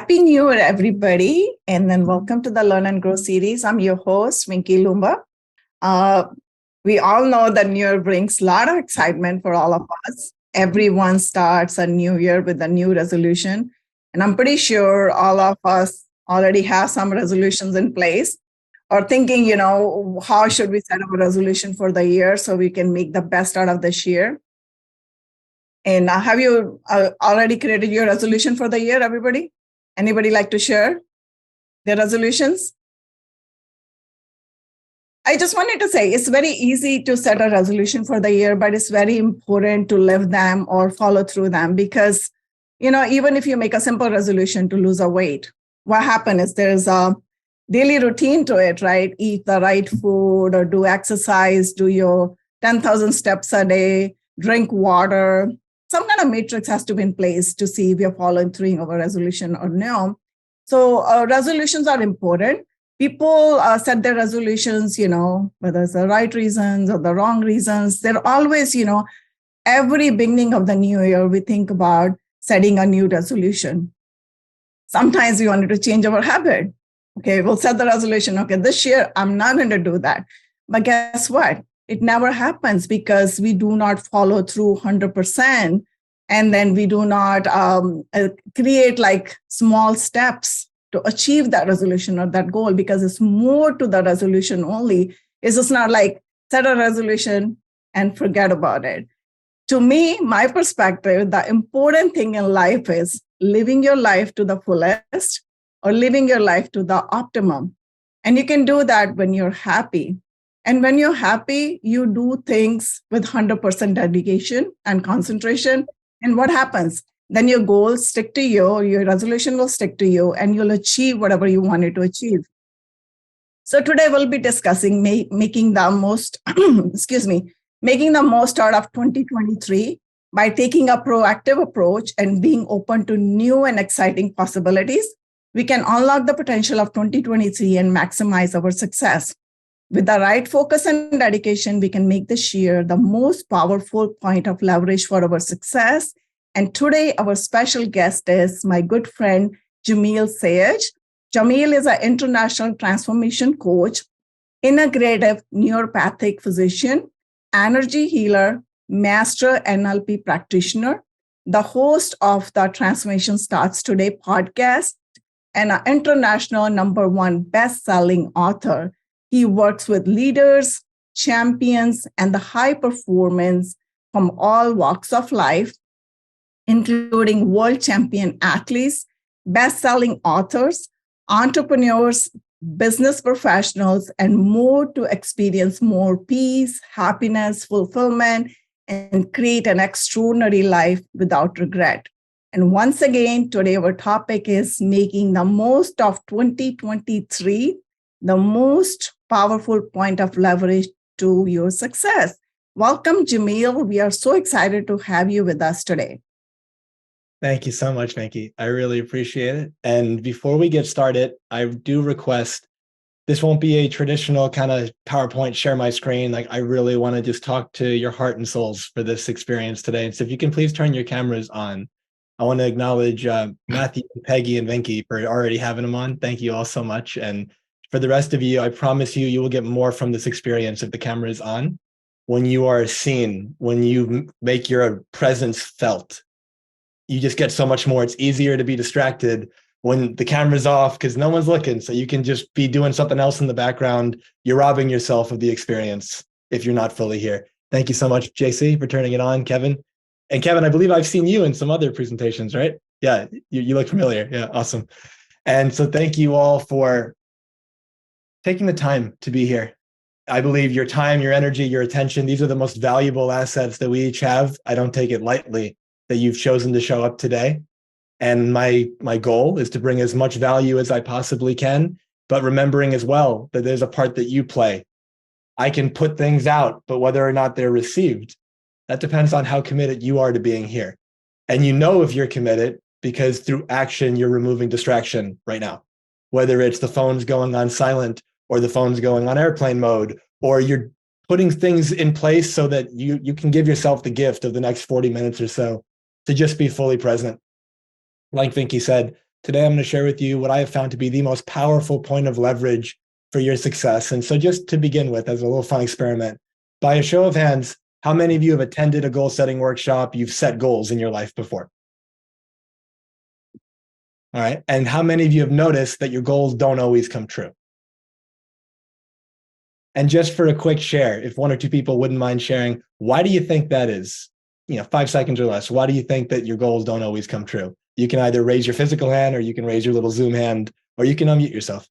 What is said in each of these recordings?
Happy New Year, everybody, and then welcome to the Learn and Grow series. I'm your host, Winky Loomba. Uh, we all know that New Year brings a lot of excitement for all of us. Everyone starts a new year with a new resolution, and I'm pretty sure all of us already have some resolutions in place or thinking, how should we set up a resolution for the year so we can make the best out of this year? And have you already created your resolution for the year, everybody? Anybody like to share their resolutions? I just wanted to say it's very easy to set a resolution for the year, but it's very important to live them or follow through them because, even if you make a simple resolution to lose a weight, what happens is there's a daily routine to it, right? Eat the right food or do exercise, do your 10,000 steps a day, drink water. Some kind of matrix has to be in place to see if you're following through of a resolution or no. So resolutions are important. People set their resolutions, whether it's the right reasons or the wrong reasons. They're always, every beginning of the new year, we think about setting a new resolution. Sometimes we wanted to change our habit. Okay, we'll set the resolution. Okay, this year, I'm not going to do that. But guess what? It never happens because we do not follow through 100%. And then we do not create like small steps to achieve that resolution or that goal because it's more to the resolution only. It's just not like set a resolution and forget about it. To me, my perspective, the important thing in life is living your life to the fullest or living your life to the optimum. And you can do that when you're happy. And when you're happy, you do things with 100% dedication and concentration. And what happens? Then your goals stick to you, your resolution will stick to you, and you'll achieve whatever you wanted to achieve. So today we'll be discussing making the most, making the most out of 2023 by taking a proactive approach and being open to new and exciting possibilities. We can unlock the potential of 2023 and maximize our success. With the right focus and dedication, we can make this year the most powerful point of leverage for our success. And today, our special guest is my good friend, Jamil Sayed. Jamil is an international transformation coach, integrative neuropathic physician, energy healer, master NLP practitioner, the host of the Transformation Starts Today podcast, and an international #1 best-selling author. He works with leaders, champions, and the high performance from all walks of life, including world champion athletes, best-selling authors, entrepreneurs, business professionals, and more to experience more peace, happiness, fulfillment, and create an extraordinary life without regret. And once again, today our topic is making the most of 2023, the most powerful point of leverage to your success. Welcome, Jamil. We are so excited to have you with us today. Thank you so much, Venki. I really appreciate it. And before we get started, I do request, this won't be a traditional kind of PowerPoint, share my screen. Like I really want to just talk to your heart and souls for this experience today. And so if you can please turn your cameras on. I want to acknowledge Matthew, Peggy, and Venki for already having them on. Thank you all so much. And for the rest of you, I promise you, you will get more from this experience if the camera is on. When you are seen, when you make your presence felt, you just get so much more. It's easier to be distracted when the camera's off because no one's looking. So you can just be doing something else in the background. You're robbing yourself of the experience if you're not fully here. Thank you so much, JC, for turning it on, Kevin. And Kevin, I believe I've seen you in some other presentations, right? Yeah, you look familiar. Yeah, awesome. And so thank you all for taking the time to be here. I believe your time, your energy, your attention, these are the most valuable assets that we each have. I don't take it lightly that you've chosen to show up today. And my goal is to bring as much value as I possibly can, but remembering as well that there's a part that you play. I can put things out, but whether or not they're received, that depends on how committed you are to being here. And you know if you're committed because through action, you're removing distraction right now, whether it's the phone's going on silent or the phone's going on airplane mode, or you're putting things in place so that you can give yourself the gift of the next 40 minutes or so to just be fully present. Like Vinky said, Today, I'm going to share with you what I have found to be the most powerful point of leverage for your success. And so just to begin with, as a little fun experiment, by a show of hands, how many of you have attended a goal setting workshop? You've set goals in your life before? All right. And how many of you have noticed that your goals don't always come true? And just for a quick share, if one or two people wouldn't mind sharing, why do you think that is? 5 seconds or less. Why do you think that your goals don't always come true? You can either raise your physical hand, or you can raise your little Zoom hand, or you can unmute yourself.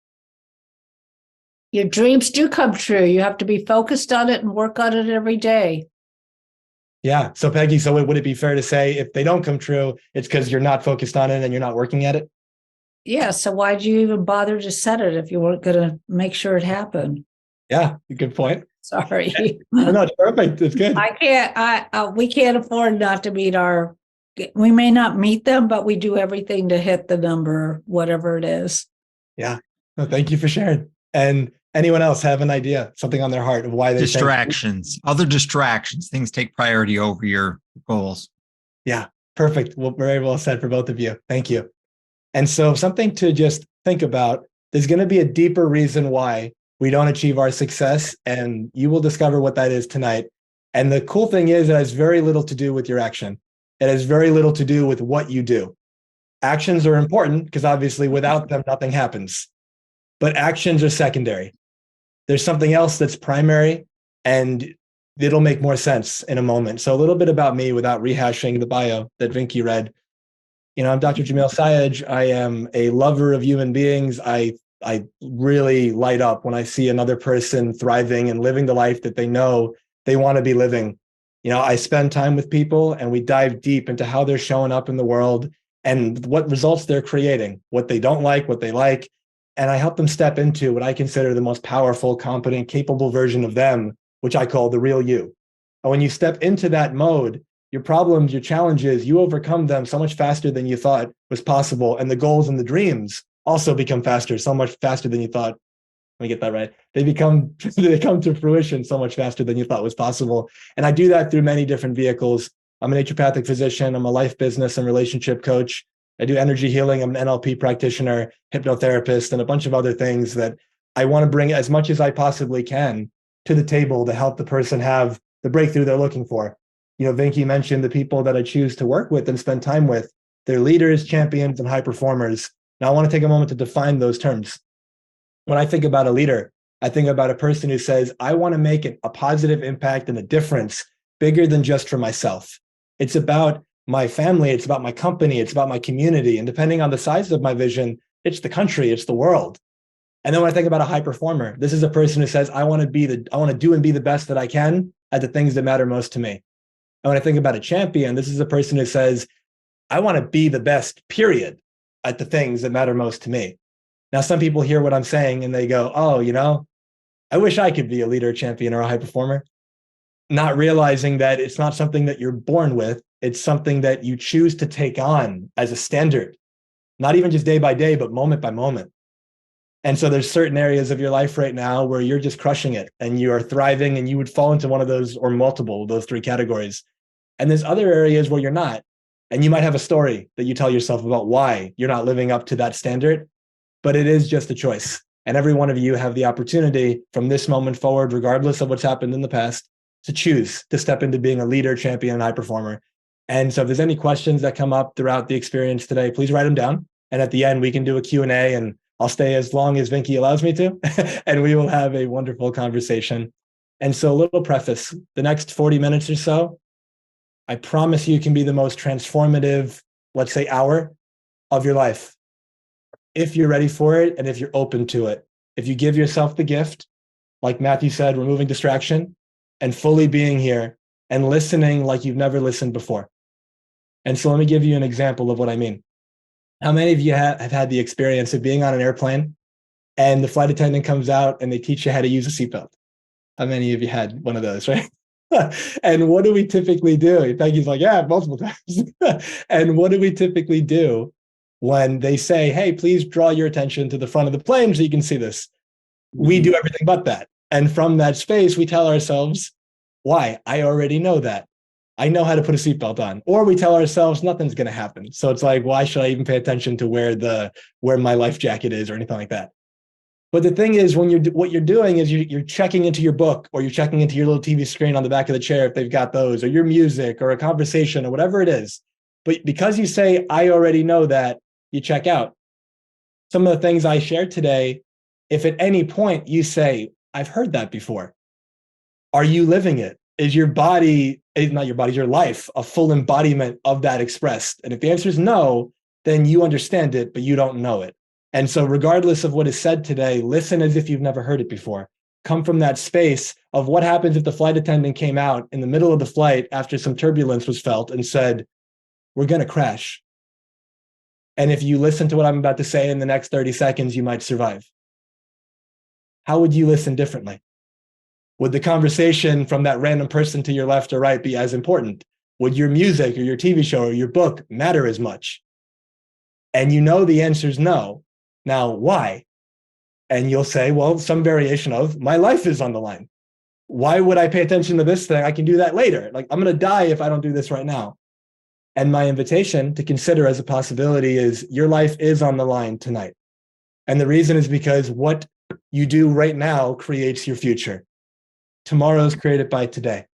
Your dreams do come true. You have to be focused on it and work on it every day. Yeah. So Peggy, would it be fair to say if they don't come true, it's because you're not focused on it and you're not working at it? Yeah. So why'd you even bother to set it if you weren't going to make sure it happened? Yeah. Good point. Sorry. No, it's perfect. It's good. We can't afford not to meet we may not meet them, but we do everything to hit the number, whatever it is. Yeah. No, thank you for sharing. And anyone else have an idea, something on their heart of why they other distractions, things take priority over your goals. Yeah, perfect. Well, very well said for both of you. Thank you. And so something to just think about, there's going to be a deeper reason why we don't achieve our success, and you will discover what that is tonight. And the cool thing is, it has very little to do with your action. It has very little to do with what you do. Actions are important because obviously without them, nothing happens. But actions are secondary. There's something else that's primary, and it'll make more sense in a moment. So a little bit about me without rehashing the bio that Vinky read. I'm Dr. Jamil Sayed. I am a lover of human beings. I really light up when I see another person thriving and living the life that they know they want to be living. I spend time with people and we dive deep into how they're showing up in the world and what results they're creating, what they don't like, what they like. And I help them step into what I consider the most powerful, competent, capable version of them, which I call the real you. And when you step into that mode, your problems, your challenges, you overcome them so much faster than you thought was possible. And the goals and the dreams also become faster, so much faster than you thought. Let me get that right. They come to fruition so much faster than you thought was possible. And I do that through many different vehicles. I'm a naturopathic physician. I'm a life, business, and relationship coach. I do energy healing. I'm an NLP practitioner, hypnotherapist, and a bunch of other things that I want to bring as much as I possibly can to the table to help the person have the breakthrough they're looking for. Vinky mentioned the people that I choose to work with and spend time with. They're leaders, champions, and high performers. Now, I want to take a moment to define those terms. When I think about a leader, I think about a person who says, I want to make a positive impact and a difference bigger than just for myself. It's about my family, it's about my company, it's about my community. And depending on the size of my vision, it's the country, it's the world. And then when I think about a high performer, this is a person who says, I want to do and be the best that I can at the things that matter most to me. And when I think about a champion, this is a person who says, I want to be the best, period, at the things that matter most to me. Now, some people hear what I'm saying and they go, oh, I wish I could be a leader, champion, or a high performer. Not realizing that it's not something that you're born with. It's something that you choose to take on as a standard, not even just day by day, but moment by moment. And so there's certain areas of your life right now where you're just crushing it and you are thriving, and you would fall into one of those or multiple of those three categories. And there's other areas where you're not. And you might have a story that you tell yourself about why you're not living up to that standard, but it is just a choice. And every one of you have the opportunity from this moment forward, regardless of what's happened in the past, to choose to step into being a leader, champion, and high performer. And so if there's any questions that come up throughout the experience today, please write them down. And at the end, we can do a Q&A, and I'll stay as long as Vinky allows me to, and we will have a wonderful conversation. And so a little preface, the next 40 minutes or so, I promise you can be the most transformative, let's say, hour of your life. If you're ready for it and if you're open to it. If you give yourself the gift, like Matthew said, removing distraction and fully being here and listening like you've never listened before. And so let me give you an example of what I mean. How many of you have had the experience of being on an airplane and the flight attendant comes out and they teach you how to use a seatbelt? How many of you had one of those, right? And what do we typically do? Peggy's like, yeah, multiple times. And what do we typically do when they say, hey, please draw your attention to the front of the plane so you can see this? We do everything but that. And from that space, we tell ourselves, why? I already know that. I know how to put a seatbelt on. Or we tell ourselves nothing's going to happen. So it's like, why should I even pay attention to where my life jacket is or anything like that? But the thing is, what you're doing is you're checking into your book, or you're checking into your little TV screen on the back of the chair if they've got those, or your music or a conversation or whatever it is. But because you say, I already know that, you check out. Some of the things I shared today, if at any point you say, I've heard that before, are you living it? Is your body, not your body, your life, a full embodiment of that expressed? And if the answer is no, then you understand it, but you don't know it. And so regardless of what is said today, listen as if you've never heard it before. Come from that space of what happens if the flight attendant came out in the middle of the flight after some turbulence was felt and said, we're going to crash. And if you listen to what I'm about to say in the next 30 seconds, you might survive. How would you listen differently? Would the conversation from that random person to your left or right be as important? Would your music or your TV show or your book matter as much? And you know the answer is no. Now, why? And you'll say, well, some variation of my life is on the line. Why would I pay attention to this thing? I can do that later. Like, I'm going to die if I don't do this right now. And my invitation to consider as a possibility is your life is on the line tonight. And the reason is because what you do right now creates your future. Tomorrow is created by today.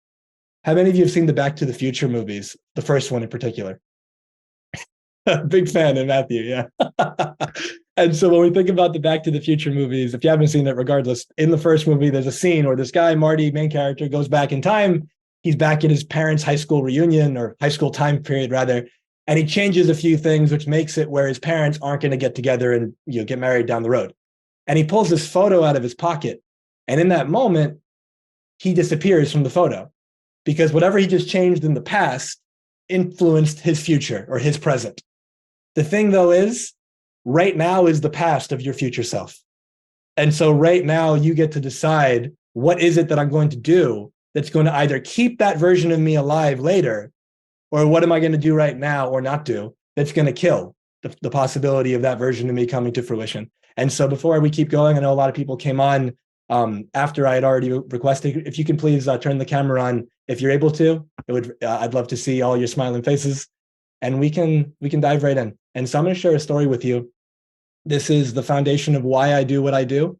How many of you have seen the Back to the Future movies? The first one in particular. Big fan of Matthew, yeah. And so when we think about the Back to the Future movies, if you haven't seen it, regardless, in the first movie, there's a scene where this guy, Marty, main character, goes back in time. He's back at his parents' high school reunion, or high school time period, rather. And he changes a few things, which makes it where his parents aren't going to get together and get married down the road. And he pulls this photo out of his pocket. And in that moment, he disappears from the photo, because whatever he just changed in the past influenced his future or his present. The thing, though, is right now is the past of your future self. And so right now you get to decide, what is it that I'm going to do that's going to either keep that version of me alive later, or what am I going to do right now or not do that's going to kill the possibility of that version of me coming to fruition. And so before we keep going, I know a lot of people came on after I had already requested. If you can please turn the camera on, if you're able to, I'd love to see all your smiling faces, and we can dive right in. And so I'm going to share a story with you. This is the foundation of why I do what I do.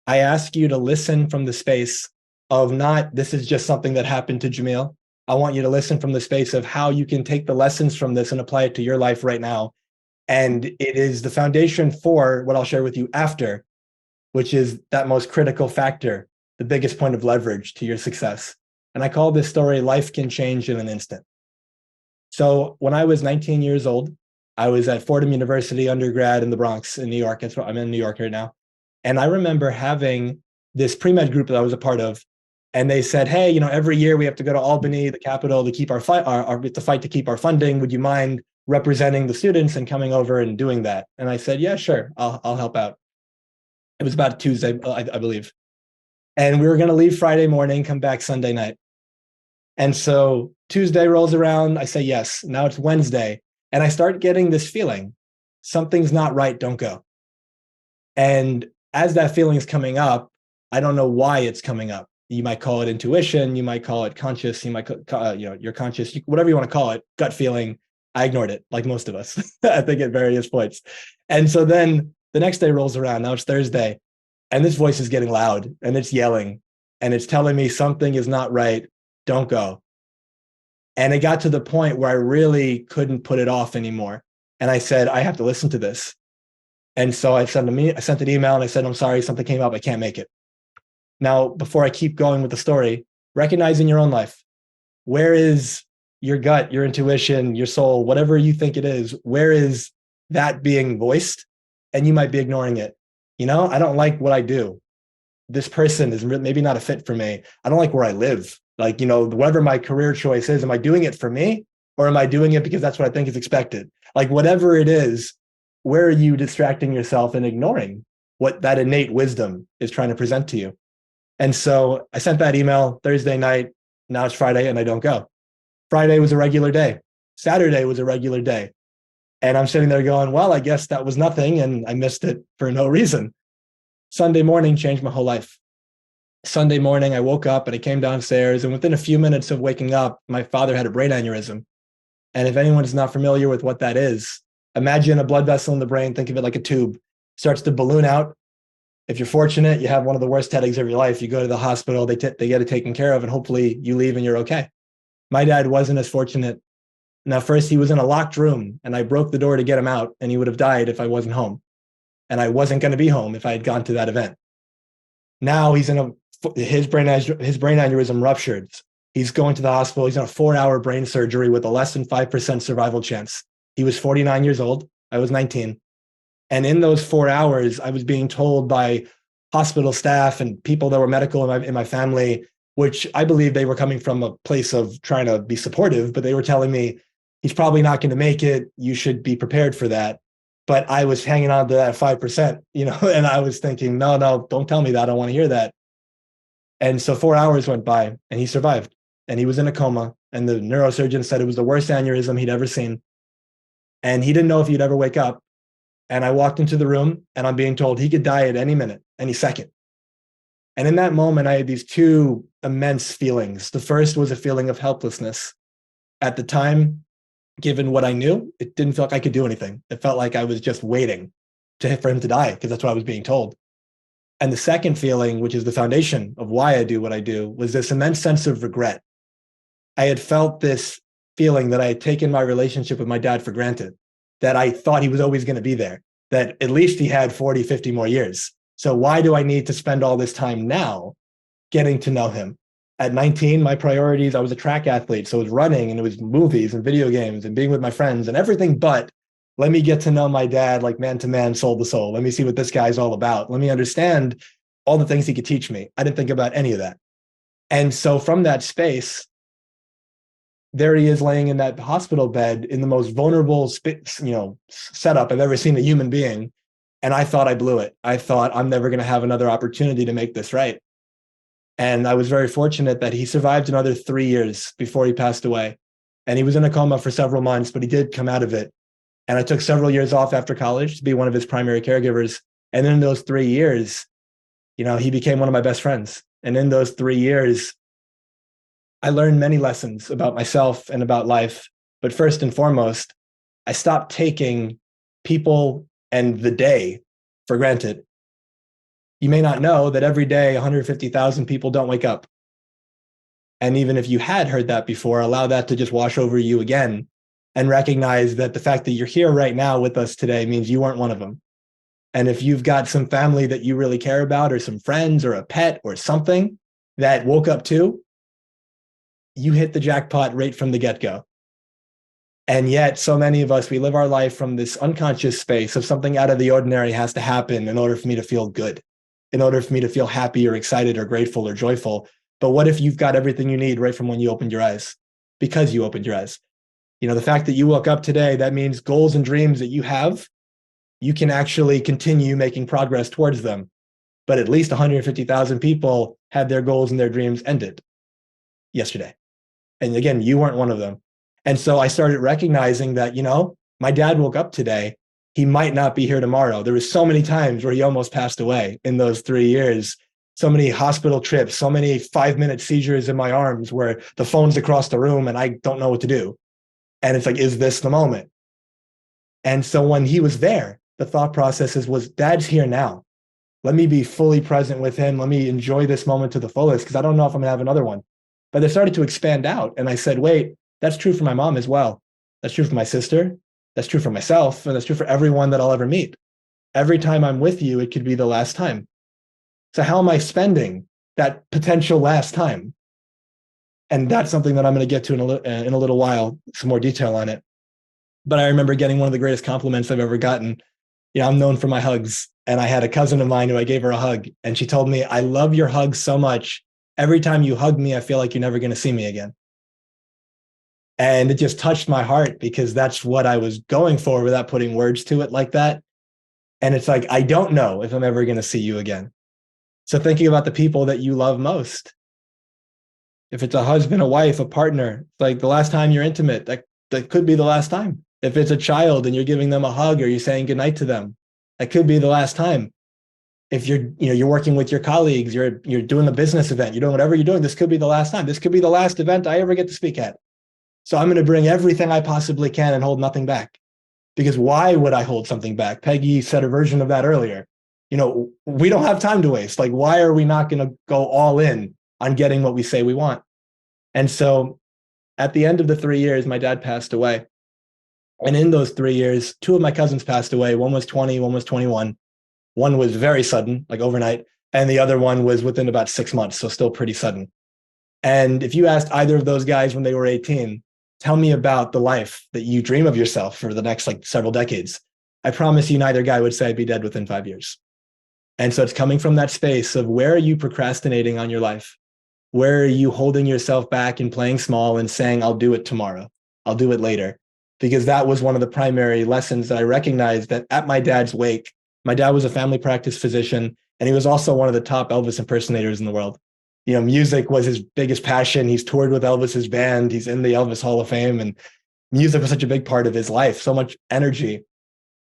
I ask you to listen from the space of not, this is just something that happened to Jamil. I want you to listen from the space of how you can take the lessons from this and apply it to your life right now. And it is the foundation for what I'll share with you after, which is that most critical factor, the biggest point of leverage to your success. And I call this story, Life Can Change in an Instant. So when I was 19 years old, I was at Fordham University undergrad in the Bronx in New York. That's what I'm in New York right now. And I remember having this pre-med group that I was a part of. And they said, hey, every year we have to go to Albany, the capital, to keep we have to fight to keep our funding. Would you mind representing the students and coming over and doing that? And I said, yeah, sure. I'll help out. It was about Tuesday, I believe. And we were going to leave Friday morning, come back Sunday night. And so Tuesday rolls around. I say, yes. Now it's Wednesday. And I start getting this feeling, something's not right, don't go. And as that feeling is coming up, I don't know why it's coming up. You might call it intuition. You might call it conscious. You might call, your conscious, whatever you want to call it, gut feeling. I ignored it, like most of us, I think, at various points. And so then the next day rolls around. Now it's Thursday. And this voice is getting loud, and it's yelling, and it's telling me something is not right. Don't go. And it got to the point where I really couldn't put it off anymore. And I said, I have to listen to this. And so I sent an email and I said, I'm sorry, something came up. I can't make it. Now, before I keep going with the story, recognize in your own life, where is your gut, your intuition, your soul, whatever you think it is, where is that being voiced? And you might be ignoring it. I don't like what I do. This person is maybe not a fit for me. I don't like where I live. Like, whatever my career choice is, am I doing it for me, or am I doing it because that's what I think is expected? Like, whatever it is, where are you distracting yourself and ignoring what that innate wisdom is trying to present to you? And so I sent that email Thursday night. Now it's Friday and I don't go. Friday was a regular day. Saturday was a regular day. And I'm sitting there going, well, I guess that was nothing. And I missed it for no reason. Sunday morning changed my whole life. Sunday morning, I woke up and I came downstairs, and within a few minutes of waking up, my father had a brain aneurysm. And if anyone is not familiar with what that is, imagine a blood vessel in the brain, think of it like a tube, starts to balloon out. If you're fortunate, you have one of the worst headaches of your life, you go to the hospital, they get it taken care of, and hopefully you leave and you're okay. My dad wasn't as fortunate. Now, first, he was in a locked room, and I broke the door to get him out, and he would have died if I wasn't home. And I wasn't going to be home if I had gone to that event. Now he's in his brain aneurysm ruptured. He's going to the hospital. He's in a 4-hour brain surgery with a less than 5% survival chance. He was 49 years old. I was 19. And in those 4 hours, I was being told by hospital staff and people that were medical in my family, which I believe they were coming from a place of trying to be supportive, but they were telling me, he's probably not going to make it. You should be prepared for that. But I was hanging on to that 5%, and I was thinking, no, don't tell me that. I don't want to hear that. And so 4 hours went by and he survived, and he was in a coma, and the neurosurgeon said it was the worst aneurysm he'd ever seen. And he didn't know if he'd ever wake up. And I walked into the room and I'm being told he could die at any minute, any second. And in that moment, I had these two immense feelings. The first was a feeling of helplessness. At the time, given what I knew, it didn't feel like I could do anything. It felt like I was just waiting for him to die, because that's what I was being told. And the second feeling, which is the foundation of why I do what I do, was this immense sense of regret. I had felt this feeling that I had taken my relationship with my dad for granted, that I thought he was always going to be there, that at least he had 40, 50 more years. So why do I need to spend all this time now getting to know him? At 19, my priorities, I was a track athlete. So it was running, and it was movies and video games and being with my friends and everything but let me get to know my dad like man to man, soul to soul. Let me see what this guy's all about. Let me understand all the things he could teach me. I didn't think about any of that. And so from that space, there he is laying in that hospital bed in the most vulnerable setup I've ever seen a human being. And I thought I blew it. I thought I'm never going to have another opportunity to make this right. And I was very fortunate that he survived another 3 years before he passed away. And he was in a coma for several months, but he did come out of it. And I took several years off after college to be one of his primary caregivers. And in those 3 years, he became one of my best friends. And in those 3 years, I learned many lessons about myself and about life. But first and foremost, I stopped taking people and the day for granted. You may not know that every day 150,000 people don't wake up. And even if you had heard that before, allow that to just wash over you again and recognize that the fact that you're here right now with us today means you weren't one of them. And if you've got some family that you really care about, or some friends or a pet or something that woke up too, you hit the jackpot right from the get-go. And yet so many of us, we live our life from this unconscious space of something out of the ordinary has to happen in order for me to feel good, in order for me to feel happy or excited or grateful or joyful. But what if you've got everything you need right from when you opened your eyes? Because you opened your eyes. The fact that you woke up today, that means goals and dreams that you have, you can actually continue making progress towards them. But at least 150,000 people had their goals and their dreams ended yesterday. And again, you weren't one of them. And so I started recognizing that, my dad woke up today. He might not be here tomorrow. There was so many times where he almost passed away in those 3 years. So many hospital trips, so many 5-minute seizures in my arms where the phone's across the room and I don't know what to do. And it's like, is this the moment? And so when he was there, the thought process was, Dad's here now. Let me be fully present with him. Let me enjoy this moment to the fullest, because I don't know if I'm going to have another one. But they started to expand out. And I said, wait, that's true for my mom as well. That's true for my sister. That's true for myself. And that's true for everyone that I'll ever meet. Every time I'm with you, it could be the last time. So how am I spending that potential last time? And that's something that I'm going to get to in a little while, some more detail on it. But I remember getting one of the greatest compliments I've ever gotten. I'm known for my hugs. And I had a cousin of mine who I gave her a hug. And she told me, I love your hugs so much. Every time you hug me, I feel like you're never going to see me again. And it just touched my heart, because that's what I was going for without putting words to it like that. And it's like, I don't know if I'm ever going to see you again. So thinking about the people that you love most, if it's a husband, a wife, a partner, like the last time you're intimate, that could be the last time. If it's a child and you're giving them a hug or you're saying goodnight to them, that could be the last time. If you're working with your colleagues, you're doing a business event, you're doing whatever you're doing, this could be the last time. This could be the last event I ever get to speak at. So I'm going to bring everything I possibly can and hold nothing back. Because why would I hold something back? Peggy said a version of that earlier. We don't have time to waste. Like, why are we not going to go all in on getting what we say we want? And so at the end of the 3 years, my dad passed away. And in those 3 years, two of my cousins passed away. One was 20, one was 21. One was very sudden, like overnight. And the other one was within about 6 months. So still pretty sudden. And if you asked either of those guys when they were 18, tell me about the life that you dream of yourself for the next several decades, I promise you neither guy would say I'd be dead within 5 years. And so it's coming from that space of, where are you procrastinating on your life? Where are you holding yourself back and playing small and saying, I'll do it tomorrow, I'll do it later? Because that was one of the primary lessons that I recognized, that at my dad's wake, my dad was a family practice physician, and he was also one of the top Elvis impersonators in the world. Music was his biggest passion. He's toured with Elvis's band. He's in the Elvis Hall of Fame, and music was such a big part of his life, so much energy.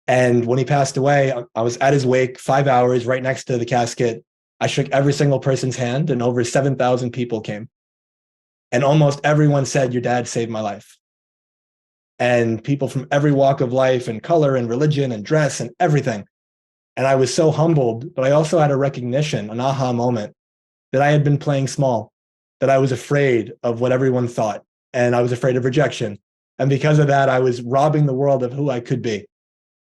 And when he passed away, I was at his wake, 5 hours right next to the casket. I shook every single person's hand, and over 7,000 people came. And almost everyone said, your dad saved my life. And people from every walk of life and color and religion and dress and everything. And I was so humbled, but I also had a recognition, an aha moment, that I had been playing small, that I was afraid of what everyone thought, and I was afraid of rejection. And because of that, I was robbing the world of who I could be.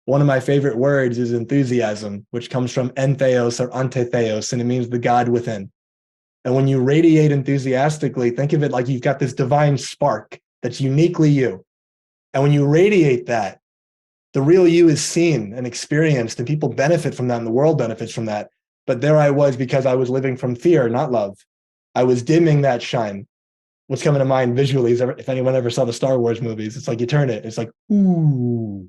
One of my favorite words is enthusiasm, which comes from entheos or antetheos, and it means the God within. And when you radiate enthusiastically, think of it like you've got this divine spark that's uniquely you. And when you radiate that, the real you is seen and experienced, and people benefit from that, and the world benefits from that. But there I was, because I was living from fear, not love. I was dimming that shine. What's coming to mind visually is, if anyone ever saw the Star Wars movies, it's like you turn it, it's like, ooh,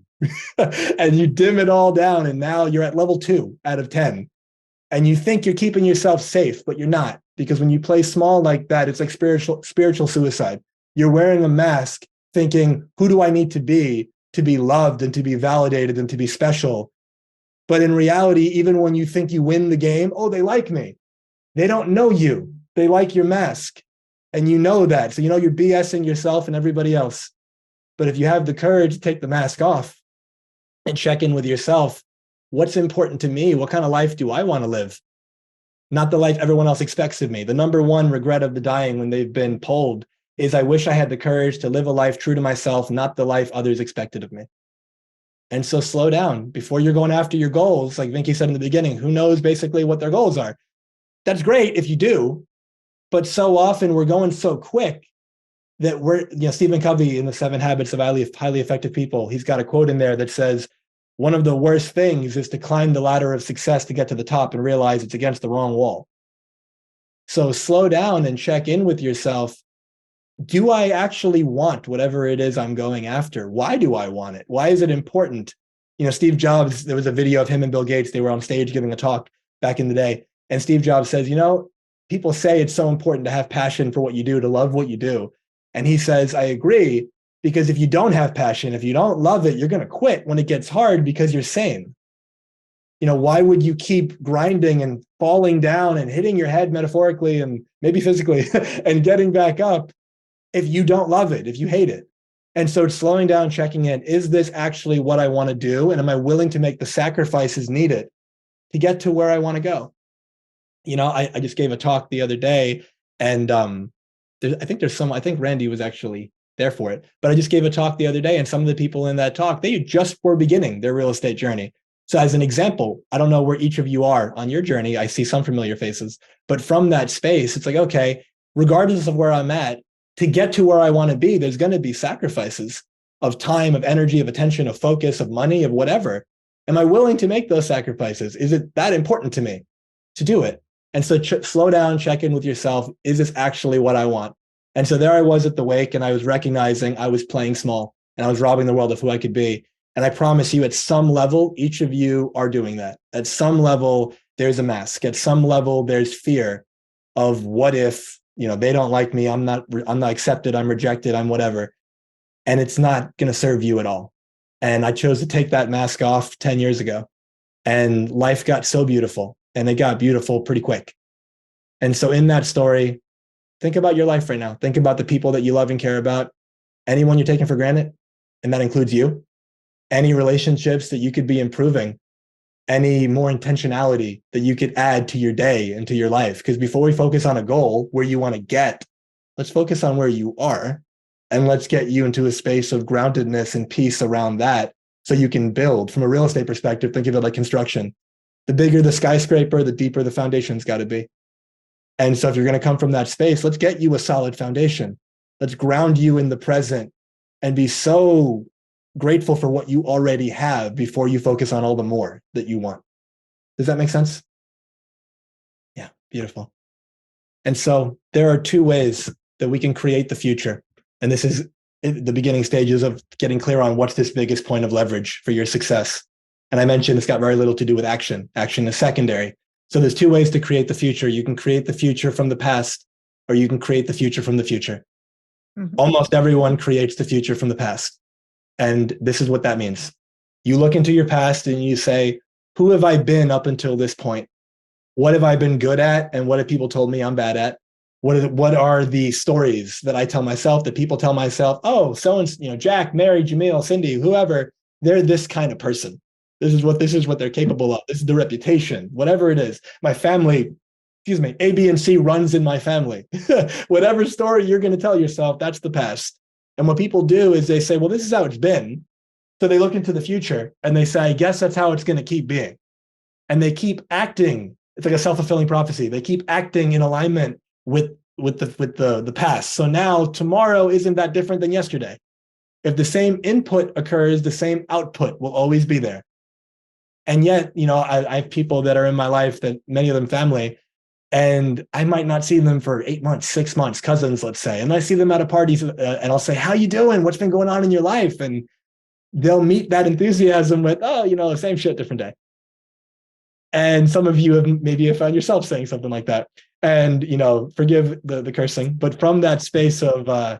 and you dim it all down. And now you're at level 2 out of 10. And you think you're keeping yourself safe, but you're not. Because when you play small like that, it's like spiritual suicide. You're wearing a mask thinking, who do I need to be loved and to be validated and to be special? But in reality, even when you think you win the game, oh, they like me. They don't know you. They like your mask. And you know that. So you're BSing yourself and everybody else. But if you have the courage to take the mask off and check in with yourself, what's important to me? What kind of life do I want to live? Not the life everyone else expects of me. The number one regret of the dying when they've been polled is, I wish I had the courage to live a life true to myself, not the life others expected of me. And so slow down before you're going after your goals. Like Vinky said in the beginning, who knows basically what their goals are? That's great if you do, but so often we're going so quick that Stephen Covey in the 7 Habits of Highly Effective People, he's got a quote in there that says, one of the worst things is to climb the ladder of success to get to the top and realize it's against the wrong wall. So slow down and check in with yourself. Do I actually want whatever it is I'm going after? Why do I want it? Why is it important? Steve Jobs, there was a video of him and Bill Gates. They were on stage giving a talk back in the day. And Steve Jobs says, people say it's so important to have passion for what you do, to love what you do. And he says, I agree, because if you don't have passion, if you don't love it, you're going to quit when it gets hard because you're sane. Why would you keep grinding and falling down and hitting your head metaphorically and maybe physically and getting back up if you don't love it, if you hate it? And so it's slowing down, checking in. Is this actually what I want to do? And am I willing to make the sacrifices needed to get to where I want to go? I just gave a talk the other day, and I think Randy was actually there for it, but I just gave a talk the other day, and some of the people in that talk, they just were beginning their real estate journey. So as an example, I don't know where each of you are on your journey. I see some familiar faces, but from that space, it's like, okay, regardless of where I'm at, to get to where I want to be, there's going to be sacrifices of time, of energy, of attention, of focus, of money, of whatever. Am I willing to make those sacrifices? Is it that important to me to do it? And so slow down, check in with yourself. Is this actually what I want? And so there I was at the wake, and I was recognizing I was playing small and I was robbing the world of who I could be. And I promise you, at some level, each of you are doing that. At some level, there's a mask. At some level, there's fear of what if, they don't like me. I'm not accepted. I'm rejected. I'm whatever. And it's not going to serve you at all. And I chose to take that mask off 10 years ago, and life got so beautiful. and it got beautiful pretty quick. And so in that story, think about your life right now. Think about the people that you love and care about, anyone you're taking for granted, and that includes you, any relationships that you could be improving, any more intentionality that you could add to your day and to your life. Because before we focus on a goal where you want to get, let's focus on where you are, and let's get you into a space of groundedness and peace around that so you can build. From a real estate perspective, think of it like construction. The bigger the skyscraper, the deeper the foundation's got to be. And so if you're going to come from that space, let's get you a solid foundation. Let's ground you in the present and be so grateful for what you already have before you focus on all the more that you want. Does that make sense? Yeah, beautiful. And so there are two ways that we can create the future. And this is the beginning stages of getting clear on what's this biggest point of leverage for your success. And I mentioned it's got very little to do with action. Action is secondary. So there's two ways to create the future. You can create the future from the past, or you can create the future from the future. Mm-hmm. Almost everyone creates the future from the past. And this is what that means. You look into your past and you say, who have I been up until this point? What have I been good at? And what have people told me I'm bad at? What are the stories that I tell myself, that people tell myself, oh, so-and-so, Jack, Mary, Jamil, Cindy, whoever, they're this kind of person. This is what they're capable of. This is the reputation, whatever it is. My family, A, B, and C runs in my family. Whatever story you're going to tell yourself, that's the past. And what people do is they say, well, this is how it's been. So they look into the future and they say, I guess that's how it's going to keep being. And they keep acting. It's like a self-fulfilling prophecy. They keep acting in alignment with the past. So now tomorrow isn't that different than yesterday. If the same input occurs, the same output will always be there. And yet, I have people that are in my life, that many of them family, and I might not see them for 8 months, 6 months, cousins, let's say. And I see them at a party and I'll say, how you doing? What's been going on in your life? And they'll meet that enthusiasm with, oh, same shit, different day. And some of you have found yourself saying something like that. And, forgive the cursing, but from that space of,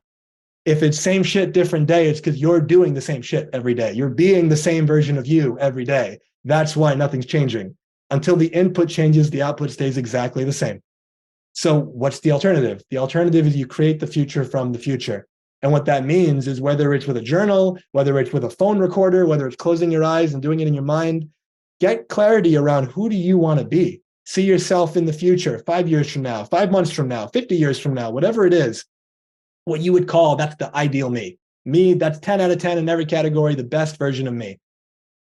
if it's same shit, different day, it's because you're doing the same shit every day. You're being the same version of you every day. That's why nothing's changing. Until the input changes, the output stays exactly the same. So what's the alternative? The alternative is you create the future from the future. And what that means is, whether it's with a journal, whether it's with a phone recorder, whether it's closing your eyes and doing it in your mind, get clarity around who do you want to be? See yourself in the future, 5 years from now, 5 months from now, 50 years from now, whatever it is, what you would call, that's the ideal me. Me, that's 10 out of 10 in every category, the best version of me.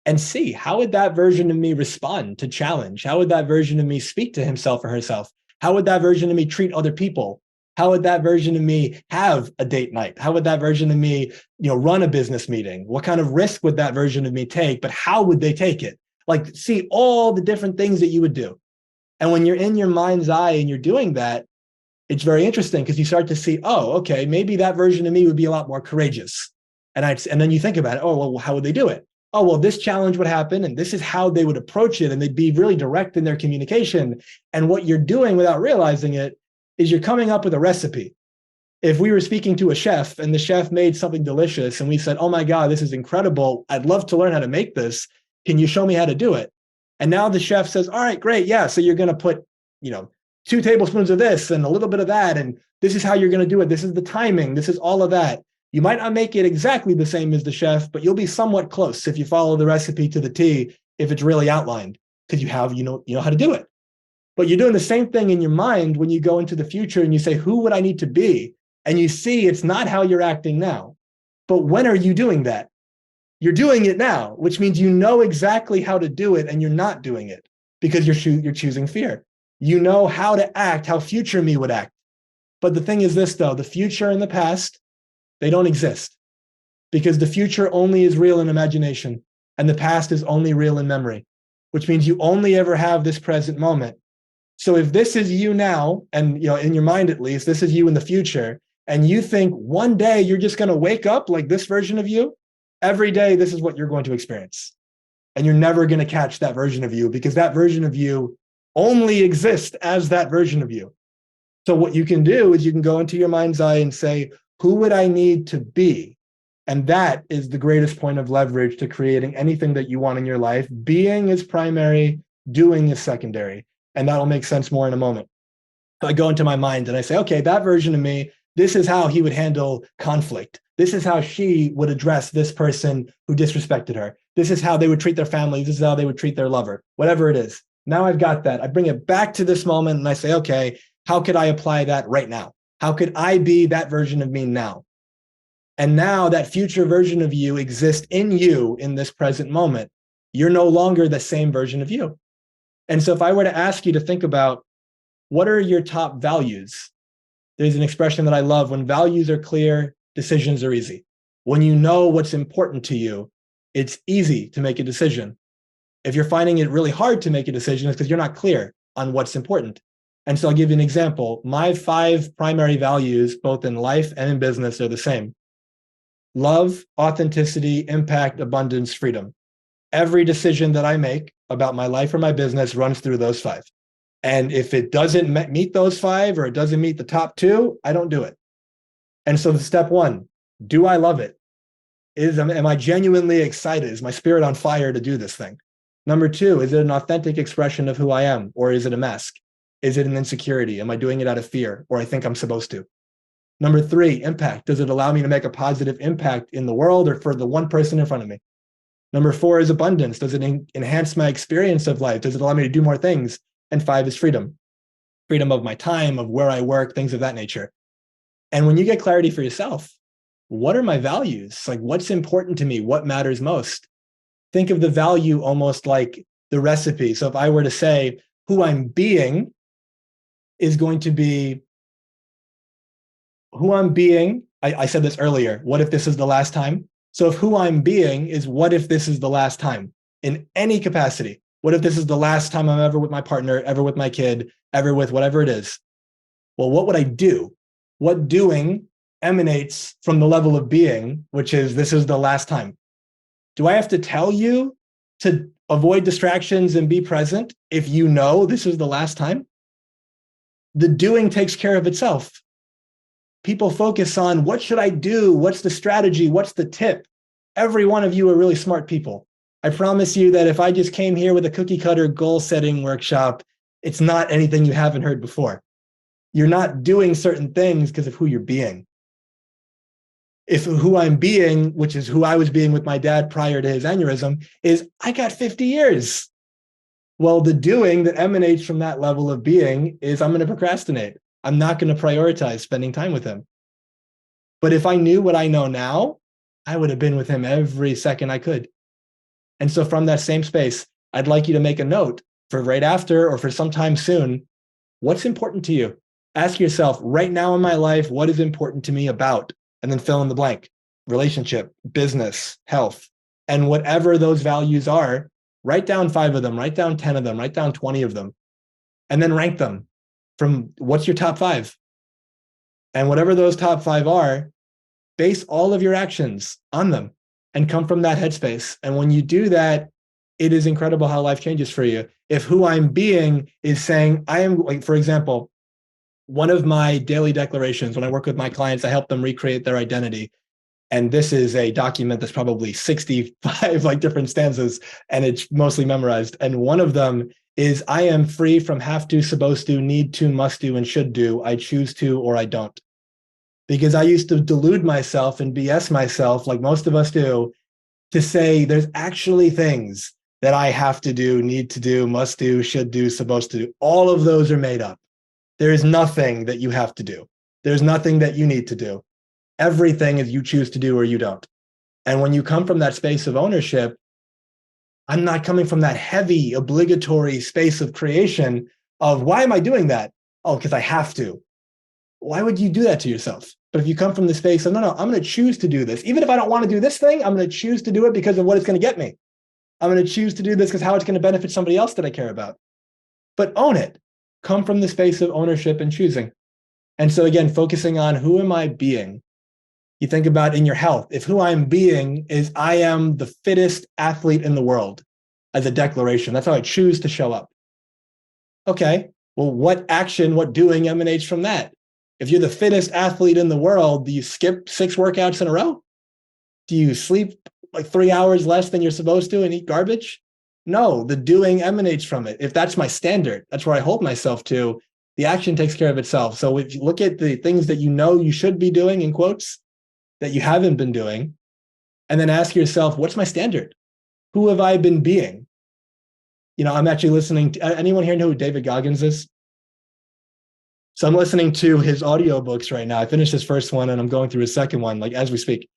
And see, how would that version of me respond to challenge? How would that version of me speak to himself or herself? How would that version of me treat other people? How would that version of me have a date night? How would that version of me, run a business meeting? What kind of risk would that version of me take? But how would they take it? Like, see all the different things that you would do. And when you're in your mind's eye and you're doing that, it's very interesting, because you start to see, oh, okay, maybe that version of me would be a lot more courageous. And then you think about it. Oh, well, how would they do it? Oh, well, this challenge would happen, and this is how they would approach it. And they'd be really direct in their communication. And what you're doing without realizing it is you're coming up with a recipe. If we were speaking to a chef and the chef made something delicious and we said, oh my God, this is incredible. I'd love to learn how to make this. Can you show me how to do it? And now the chef says, all right, great. Yeah. So you're going to put, 2 tablespoons of this and a little bit of that. And this is how you're going to do it. This is the timing. This is all of that. You might not make it exactly the same as the chef, but you'll be somewhat close if you follow the recipe to the T, if it's really outlined, because you know how to do it. But you're doing the same thing in your mind when you go into the future and you say, who would I need to be? And you see it's not how you're acting now. But when are you doing that? You're doing it now, which means you know exactly how to do it, and you're not doing it because you're choosing fear. You know how to act, how future me would act. But the thing is this, though, the future and the past, they don't exist, because the future only is real in imagination and the past is only real in memory, which means you only ever have this present moment. So if this is you now, and in your mind at least, this is you in the future, and you think one day you're just going to wake up like this version of you, every day this is what you're going to experience. And you're never going to catch that version of you, because that version of you only exists as that version of you. So what you can do is you can go into your mind's eye and say, who would I need to be? And that is the greatest point of leverage to creating anything that you want in your life. Being is primary, Doing is secondary. And that'll make sense more in a moment. So I go into my mind and I say, okay, that version of me, this is how he would handle conflict. This is how she would address this person who disrespected her. This is how they would treat their family. This is how they would treat their lover, whatever it is. Now I've got that. I bring it back to this moment and I say, okay, how could I apply that right now? How could I be that version of me now? And now that future version of you exists in you in this present moment. You're no longer the same version of you. And so if I were to ask you to think about what are your top values? There's an expression that I love. When values are clear, decisions are easy. When you know what's important to you, it's easy to make a decision. If you're finding it really hard to make a decision, it's because you're not clear on what's important. And so I'll give you an example. My 5 primary values, both in life and in business, are the same. Love, authenticity, impact, abundance, freedom. Every decision that I make about my life or my business runs through those 5. And if it doesn't meet those 5 or it doesn't meet the top 2, I don't do it. And so step 1, do I love it? Am I genuinely excited? Is my spirit on fire to do this thing? Number 2, is it an authentic expression of who I am? Or is it a mask? Is it an insecurity? Am I doing it out of fear? Or I think I'm supposed to? Number 3, impact. Does it allow me to make a positive impact in the world or for the one person in front of me? Number 4 is abundance. Does it enhance my experience of life? Does it allow me to do more things? And 5 is freedom. Freedom of my time, of where I work, things of that nature. And when you get clarity for yourself, what are my values? Like, what's important to me? What matters most? Think of the value almost like the recipe. So if I were to say who I'm being is going to be who I'm being. I said this earlier. What if this is the last time? So if who I'm being is what if this is the last time in any capacity? What if this is the last time I'm ever with my partner, ever with my kid, ever with whatever it is? Well, what would I do? What doing emanates from the level of being, which is this is the last time? Do I have to tell you to avoid distractions and be present if you know this is the last time? The doing takes care of itself. People focus on what should I do? What's the strategy? What's the tip? Every one of you are really smart people. I promise you that if I just came here with a cookie cutter goal setting workshop, it's not anything you haven't heard before. You're not doing certain things because of who you're being. If who I'm being, which is who I was being with my dad prior to his aneurysm, is I got 50 years. Well, the doing that emanates from that level of being is I'm going to procrastinate. I'm not going to prioritize spending time with him. But if I knew what I know now, I would have been with him every second I could. And so from that same space, I'd like you to make a note for right after or for sometime soon. What's important to you? Ask yourself right now in my life, what is important to me about? And then fill in the blank. Relationship, business, health. And whatever those values are, write down 5 of them, write down 10 of them, write down 20 of them, and then rank them from what's your top 5. And whatever those top 5 are, base all of your actions on them and come from that headspace. And when you do that, it is incredible how life changes for you. If who I'm being is saying, I am, like, for example, one of my daily declarations, when I work with my clients, I help them recreate their identity. And this is a document that's probably 65 like different stanzas, and it's mostly memorized. And one of them is, I am free from have to, supposed to, need to, must do, and should do. I choose to, or I don't. Because I used to delude myself and BS myself, like most of us do, to say there's actually things that I have to do, need to do, must do, should do, supposed to do. All of those are made up. There is nothing that you have to do. There's nothing that you need to do. Everything is you choose to do or you don't. And when you come from that space of ownership, I'm not coming from that heavy, obligatory space of creation of why am I doing that? Oh, because I have to. Why would you do that to yourself? But if you come from the space of, no, I'm going to choose to do this. Even if I don't want to do this thing, I'm going to choose to do it because of what it's going to get me. I'm going to choose to do this because how it's going to benefit somebody else that I care about. But own it. Come from the space of ownership and choosing. And so again, focusing on who am I being? You think about in your health, if who I'm being is I am the fittest athlete in the world as a declaration, that's how I choose to show up. Okay, well, what action, what doing emanates from that? If you're the fittest athlete in the world, do you skip 6 workouts in a row? Do you sleep like 3 hours less than you're supposed to and eat garbage? No, the doing emanates from it. If that's my standard, that's where I hold myself to, the action takes care of itself. So if you look at the things that you know you should be doing, in quotes, that you haven't been doing, and then ask yourself, what's my standard? Who have I been being? I'm actually listening to, anyone here know who David Goggins is? So I'm listening to his audiobooks right now. I finished his first one and I'm going through his second one, like as we speak.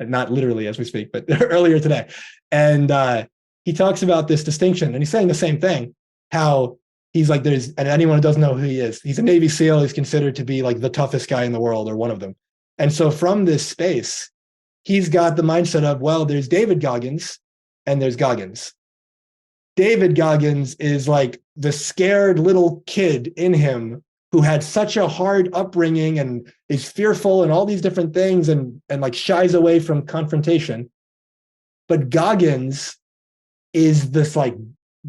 Not literally as we speak, but earlier today. And he talks about this distinction, and he's saying the same thing, how he's like, and anyone who doesn't know who he is, he's a Navy SEAL. He's considered to be like the toughest guy in the world, or one of them. And so from this space, he's got the mindset of, well, there's David Goggins and there's Goggins. David Goggins is like the scared little kid in him who had such a hard upbringing and is fearful and all these different things and like shies away from confrontation. But Goggins is this like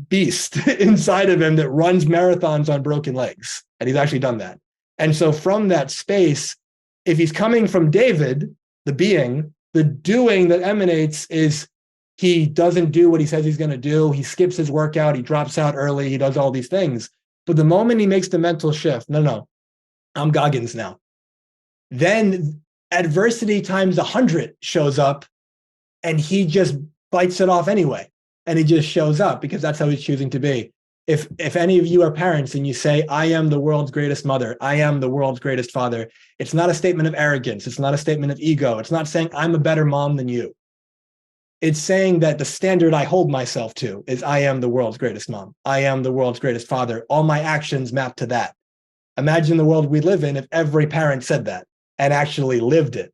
beast inside of him that runs marathons on broken legs. And he's actually done that. And so from that space, if he's coming from David, the being, the doing that emanates is he doesn't do what he says he's going to do. He skips his workout. He drops out early. He does all these things. But the moment he makes the mental shift, no, I'm Goggins now, then adversity times 100 shows up and he just bites it off anyway. And he just shows up because that's how he's choosing to be. If any of you are parents and you say, I am the world's greatest mother, I am the world's greatest father, it's not a statement of arrogance. It's not a statement of ego. It's not saying I'm a better mom than you. It's saying that the standard I hold myself to is I am the world's greatest mom. I am the world's greatest father. All my actions map to that. Imagine the world we live in if every parent said that and actually lived it.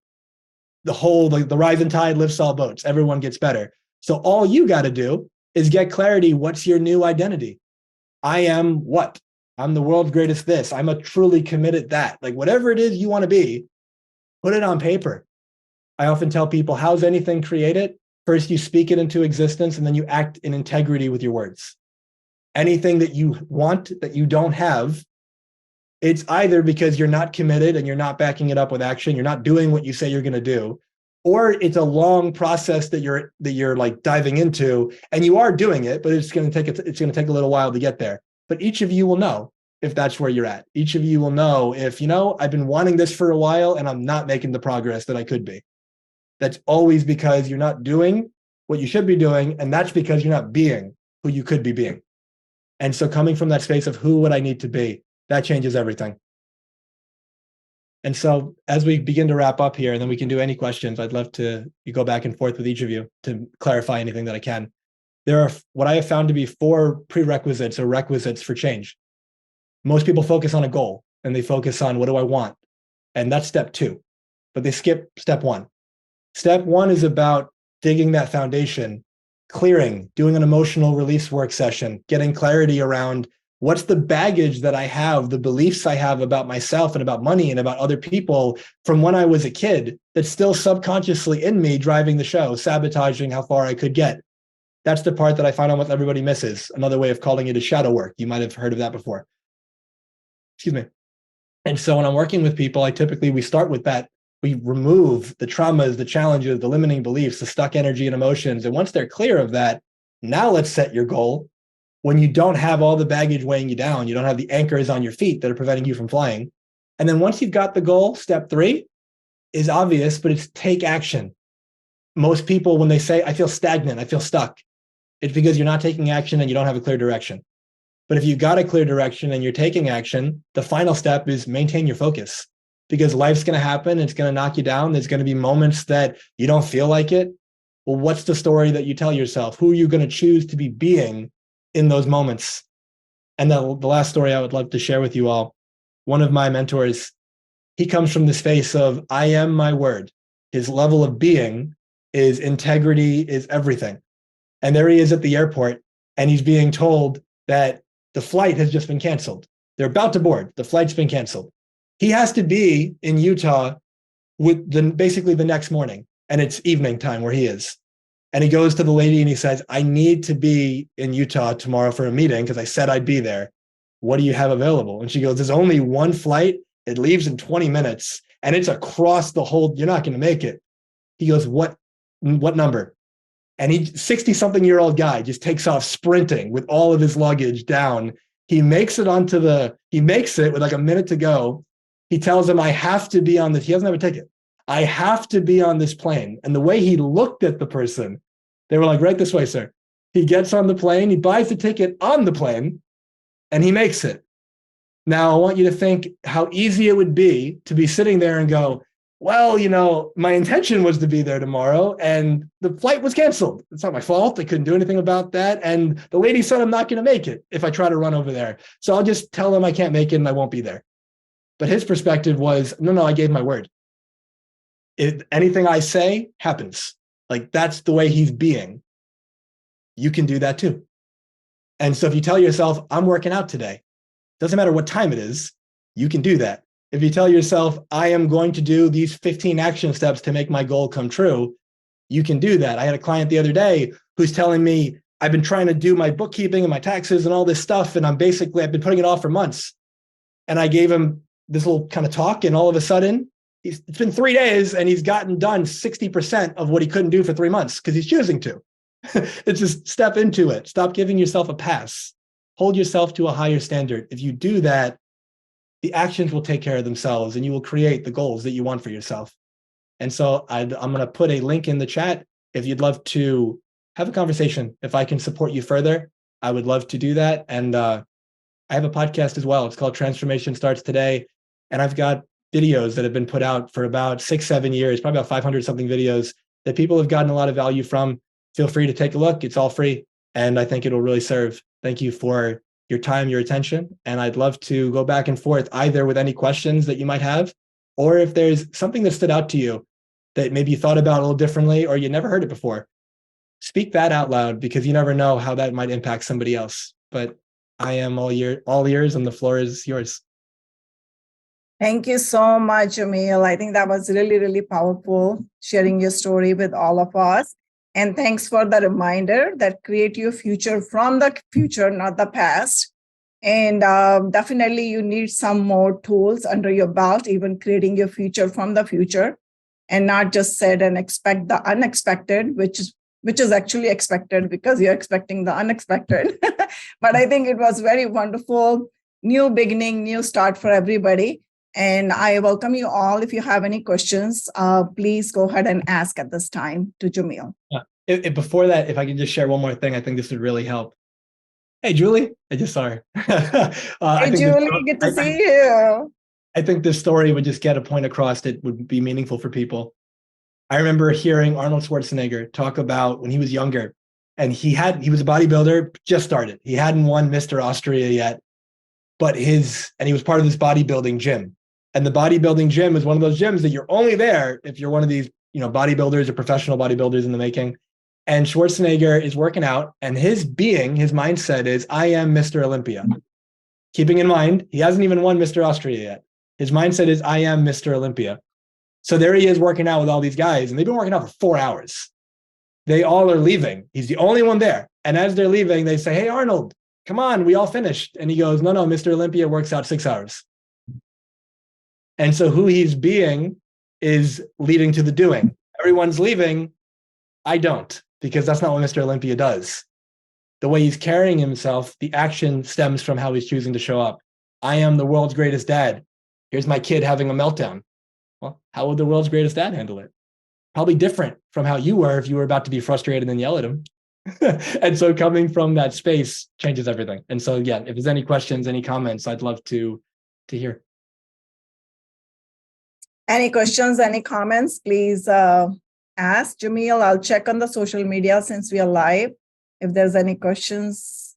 The rising tide lifts all boats. Everyone gets better. So all you got to do is get clarity. What's your new identity? I am what? I'm the world's greatest this. I'm a truly committed that. Like whatever it is you want to be, put it on paper. I often tell people, how's anything created? First, you speak it into existence, and then you act in integrity with your words. Anything that you want that you don't have, it's either because you're not committed and you're not backing it up with action, you're not doing what you say you're going to do, or it's a long process that you're like diving into, and you are doing it, but it's going to take a little while to get there. But each of you will know if that's where you're at. Each of you will know if, I've been wanting this for a while and I'm not making the progress that I could be. That's always because you're not doing what you should be doing, and that's because you're not being who you could be being. And so coming from that space of who would I need to be, that changes everything. And so as we begin to wrap up here, and then we can do any questions, I'd love to go back and forth with each of you to clarify anything that I can. There are what I have found to be 4 prerequisites or requisites for change. Most people focus on a goal and they focus on what do I want? And that's step 2, but they skip step 1. Step 1 is about digging that foundation, clearing, doing an emotional release work session, getting clarity around what's the baggage that I have, the beliefs I have about myself and about money and about other people from when I was a kid that's still subconsciously in me driving the show, sabotaging how far I could get. That's the part that I find almost everybody misses. Another way of calling it is shadow work. You might have heard of that before. Excuse me. And so when I'm working with people, we start with that. We remove the traumas, the challenges, the limiting beliefs, the stuck energy and emotions. And once they're clear of that, now let's set your goal. When you don't have all the baggage weighing you down, you don't have the anchors on your feet that are preventing you from flying. And then once you've got the goal, step 3 is obvious, but it's take action. Most people, when they say, I feel stagnant, I feel stuck, it's because you're not taking action and you don't have a clear direction. But if you've got a clear direction and you're taking action, the final step is maintain your focus. Because life's going to happen. It's going to knock you down. There's going to be moments that you don't feel like it. Well, what's the story that you tell yourself? Who are you going to choose to be being in those moments? And the last story I would love to share with you all, one of my mentors, he comes from the space of, I am my word. His level of being is integrity is everything. And there he is at the airport, and he's being told that the flight has just been canceled. They're about to board. The flight's been canceled. He has to be in Utah basically the next morning, and it's evening time where he is. And he goes to the lady and he says, I need to be in Utah tomorrow for a meeting because I said I'd be there. What do you have available? And she goes, there's only one flight. It leaves in 20 minutes and it's across the whole, you're not going to make it. He goes, what number? And 60-something-year-old guy just takes off sprinting with all of his luggage down. He makes it with like a minute to go. He tells him, he doesn't have a ticket. I have to be on this plane. And the way he looked at the person, they were like, right this way, sir. He gets on the plane, he buys the ticket on the plane, and he makes it. Now, I want you to think how easy it would be to be sitting there and go, well, my intention was to be there tomorrow and the flight was canceled. It's not my fault. I couldn't do anything about that. And the lady said I'm not going to make it if I try to run over there. So I'll just tell him I can't make it and I won't be there. But his perspective was, no, I gave my word. Anything I say happens. Like, that's the way he's being. You can do that too. And so if you tell yourself, I'm working out today, doesn't matter what time it is, you can do that. If you tell yourself, I am going to do these 15 action steps to make my goal come true, you can do that. I had a client the other day who's telling me, I've been trying to do my bookkeeping and my taxes and all this stuff, and I've been putting it off for months. And I gave him this little kind of talk, and all of a sudden, it's been 3 days, and he's gotten done 60% of what he couldn't do for 3 months because he's choosing to. It's just step into it. Stop giving yourself a pass. Hold yourself to a higher standard. If you do that, the actions will take care of themselves and you will create the goals that you want for yourself. And so I'm going to put a link in the chat. If you'd love to have a conversation, if I can support you further, I would love to do that. And I have a podcast as well. It's called Transformation Starts Today. And I've got videos that have been put out for about 6-7 years, probably about 500 something videos that people have gotten a lot of value from. Feel free to take a look. It's all free. And I think it'll really serve. Thank you for your time, your attention. And I'd love to go back and forth either with any questions that you might have, or if there's something that stood out to you that maybe you thought about a little differently or you never heard it before. Speak that out loud because you never know how that might impact somebody else. But I am all ears and the floor is yours. Thank you so much, Jamil. I think that was really, really powerful, sharing your story with all of us. And thanks for the reminder that create your future from the future, not the past. And definitely you need some more tools under your belt, even creating your future from the future, and not just sit and expect the unexpected, which is actually expected because you're expecting the unexpected. But I think it was very wonderful, new beginning, new start for everybody. And I welcome you all. If you have any questions, please go ahead and ask at this time to Jamil. Before that, if I can just share one more thing, I think this would really help. Hey, Julie, I just saw her. Hey, Julie, good to see you. I think this story would just get a point across that would be meaningful for people. I remember hearing Arnold Schwarzenegger talk about when he was younger, and he was a bodybuilder, just started. He hadn't won Mr. Austria yet, but he was part of this bodybuilding gym. And the bodybuilding gym is one of those gyms that you're only there if you're one of these, bodybuilders or professional bodybuilders in the making. And Schwarzenegger is working out, and his mindset is, I am Mr. Olympia. Keeping in mind, he hasn't even won Mr. Austria yet. His mindset is, I am Mr. Olympia. So there he is working out with all these guys, and they've been working out for 4 hours. They all are leaving. He's the only one there. And as they're leaving, they say, hey, Arnold, come on, we all finished. And he goes, no, Mr. Olympia works out 6 hours. And so who he's being is leading to the doing. Everyone's leaving. I don't, because that's not what Mr. Olympia does. The way he's carrying himself, the action stems from how he's choosing to show up. I am the world's greatest dad. Here's my kid having a meltdown. Well, how would the world's greatest dad handle it? Probably different from how you were if you were about to be frustrated and then yell at him. And so coming from that space changes everything. And so, yeah, if there's any questions, any comments, I'd love to hear. Any questions, any comments, please ask Jamil. I'll check on the social media since we are live. If there's any questions,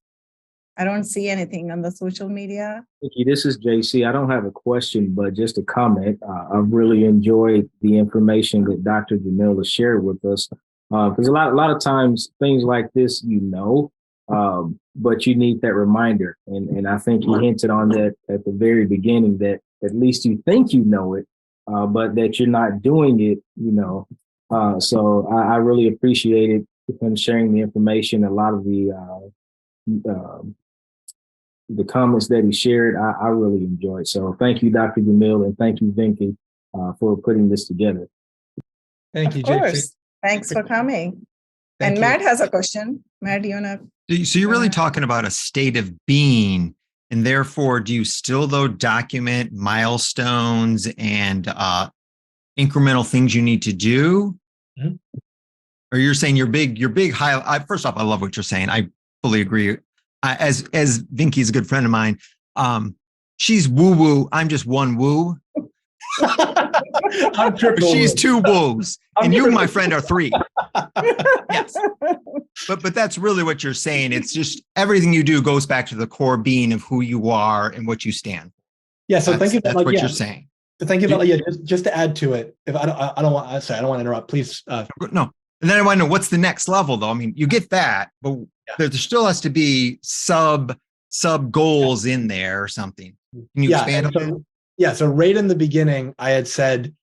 I don't see anything on the social media. Nikki, this is JC. I don't have a question, but just a comment. I've really enjoyed the information that Dr. Jamil has shared with us. Because a lot of times things like this, but you need that reminder. And I think he hinted on that at the very beginning, that at least you think you know it, but that you're not doing it, So I really appreciated him sharing the information. A lot of the comments that he shared, I really enjoyed. So thank you, Dr. Jamil, and thank you, Vinky, for putting this together. Thank you, Of course. JC. Thanks for coming. And you. Matt has a question. Matt, you want to? So you're really talking about a state of being, and therefore, do you still though document milestones and incremental things you need to do? Mhm. Or you're saying your big high? First off, I love what you're saying. I fully agree. As Vinky's a good friend of mine, she's woo woo. I'm just one woo. I'm triple She's woo. two woos, I'm and you, triple- my friend, are three. Yes. But that's really what you're saying. It's just everything you do goes back to the core being of who you are and what you stand for. Yeah. So think about That's like, what yeah. you're saying. Think about just to add to it. If I don't want to interrupt. Please. No. And then I want to know what's the next level, though. I mean, you get that, but there still has to be sub goals in there or something. Can you expand on that? Yeah. So right in the beginning, I had said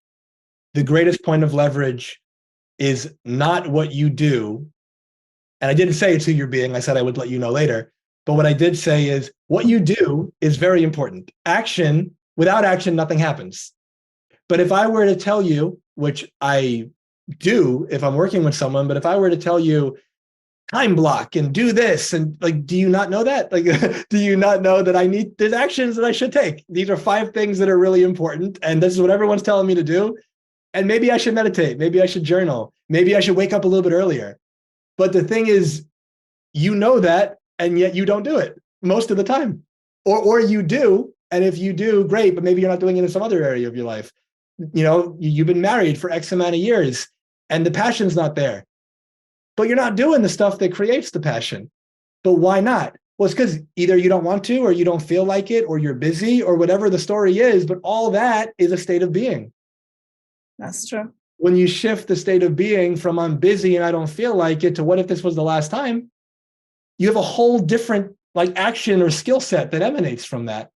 the greatest point of leverage is not what you do. And I didn't say it's who you're being. I said I would let you know later. But what I did say is what you do is very important. Action, without action, nothing happens. But if I were to tell you, which I do if I'm working with someone, but if I were to tell you time block and do this, and like, do you not know that? Like, do you not know that there's actions that I should take? These are 5 things that are really important. And this is what everyone's telling me to do. And maybe I should meditate. Maybe I should journal. Maybe I should wake up a little bit earlier. But the thing is, you know that, and yet you don't do it most of the time. Or you do. And if you do, great, but maybe you're not doing it in some other area of your life. You know, you've been married for X amount of years and the passion's not there, but you're not doing the stuff that creates the passion. But why not? Well, it's because either you don't want to, or you don't feel like it, or you're busy, or whatever the story is. But all that is a state of being. That's true. When you shift the state of being from I'm busy and I don't feel like it to what if this was the last time, you have a whole different like action or skill set that emanates from that.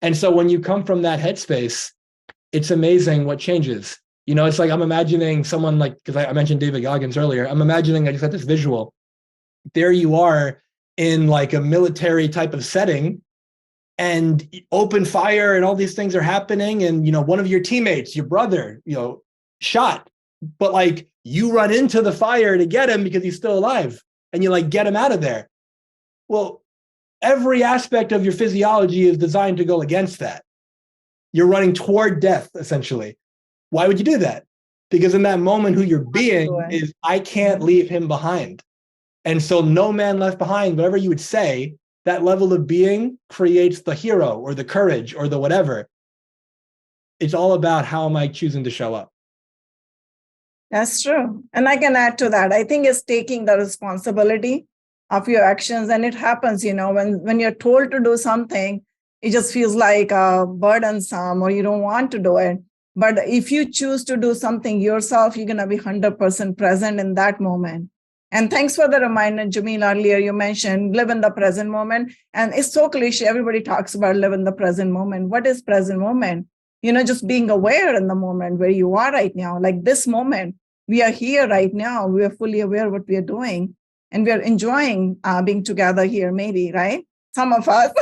And so when you come from that headspace, it's amazing what changes. You know, it's like I'm imagining someone like, because I mentioned David Goggins earlier, I'm imagining, I just had this visual. There you are in like a military type of setting and open fire and all these things are happening. And, you know, one of your teammates, your brother, you know, shot, but like you run into the fire to get him because he's still alive and you like get him out of there. Well, every aspect of your physiology is designed to go against that. You're running toward death, essentially. Why would you do that? Because in that moment, who you're being is, I can't leave him behind. And so no man left behind, whatever you would say, that level of being creates the hero or the courage or the whatever. It's all about how am I choosing to show up? That's true. And I can add to that. I think it's taking the responsibility of your actions. And it happens, you know, when you're told to do something, it just feels like burdensome or you don't want to do it. But if you choose to do something yourself, you're going to be 100% present in that moment. And thanks for the reminder, Jamil. Earlier, you mentioned live in the present moment. And it's so cliche. Everybody talks about live in the present moment. What is present moment? You know, just being aware in the moment where you are right now. Like this moment, we are here right now. We are fully aware of what we are doing. And we are enjoying being together here, maybe, right? Some of us,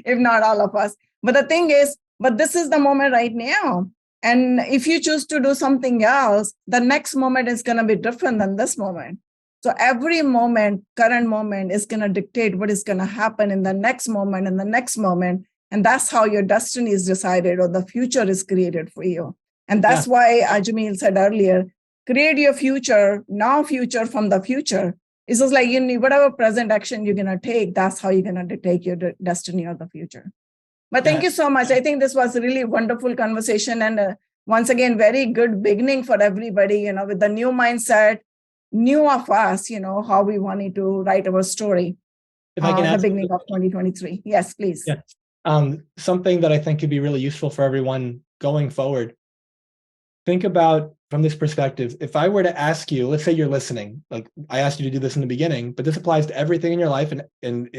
if not all of us. But the thing is, but this is the moment right now. And if you choose to do something else, the next moment is going to be different than this moment. So every moment, current moment is going to dictate what is going to happen in the next moment and the next moment. And that's how your destiny is decided or the future is created for you. And that's why Jamil said earlier, create your future, now future from the future. It's just like, you need whatever present action you're going to take, that's how you're going to take your destiny or the future. But thank you so much. I think this was a really wonderful conversation. And once again, very good beginning for everybody, you know, with the new mindset, new of us, you know, how we wanted to write our story If I can at the beginning of 2023. Yes, please. Yeah. Something that I think could be really useful for everyone going forward. Think about from this perspective, if I were to ask you, let's say you're listening, like I asked you to do this in the beginning, but this applies to everything in your life and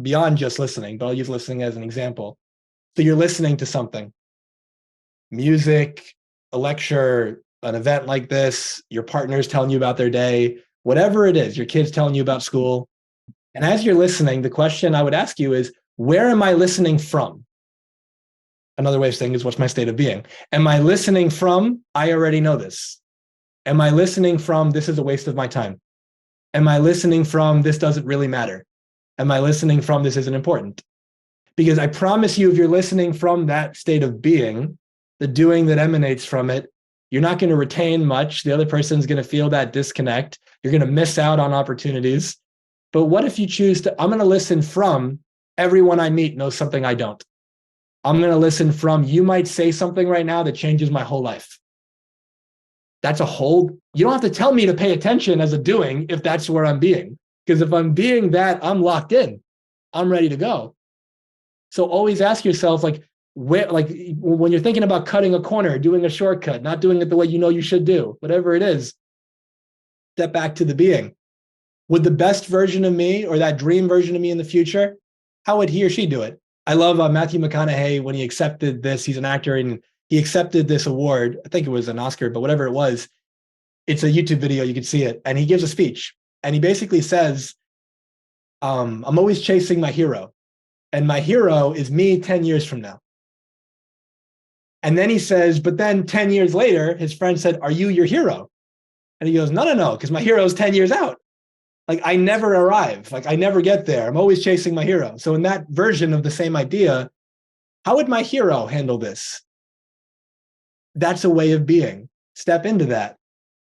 beyond just listening, but I'll use listening as an example. So you're listening to something, music, a lecture, an event like this, your partner's telling you about their day, whatever it is, your kids telling you about school. And as you're listening, the question I would ask you is, where am I listening from? Another way of saying is, what's my state of being? Am I listening from, I already know this? Am I listening from, this is a waste of my time? Am I listening from this doesn't really matter? Am I listening from this isn't important? Because I promise you, if you're listening from that state of being, the doing that emanates from it, you're not going to retain much. The other person's going to feel that disconnect. You're going to miss out on opportunities. But what if you choose to, I'm going to listen from everyone I meet knows something I don't. I'm going to listen from, you might say something right now that changes my whole life. That's a whole, you don't have to tell me to pay attention as a doing if that's where I'm being. Because if I'm being that, I'm locked in. I'm ready to go. So always ask yourself, like, where, like when you're thinking about cutting a corner, doing a shortcut, not doing it the way you know you should do, whatever it is, step back to the being. Would the best version of me or that dream version of me in the future, how would he or she do it? I love Matthew McConaughey when he accepted this. He's an actor and he accepted this award. I think it was an Oscar, but whatever it was, it's a YouTube video. You can see it. And he gives a speech and he basically says, I'm always chasing my hero. And my hero is me 10 years from now. And then he says, but then 10 years later, his friend said, are you your hero? And he goes, no, because my hero is 10 years out. Like I never arrive. Like I never get there. I'm always chasing my hero. So in that version of the same idea, how would my hero handle this? That's a way of being. Step into that.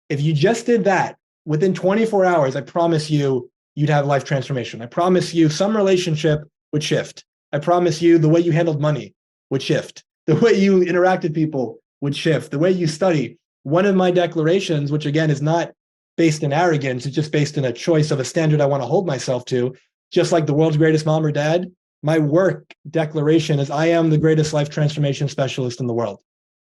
If you just did that within 24 hours, I promise you, you'd have life transformation. I promise you some relationship would shift. I promise you the way you handled money would shift. The way you interact with people would shift. The way you study. One of my declarations, which again is not based in arrogance, it's just based in a choice of a standard I want to hold myself to, just like the world's greatest mom or dad, my work declaration is I am the greatest life transformation specialist in the world.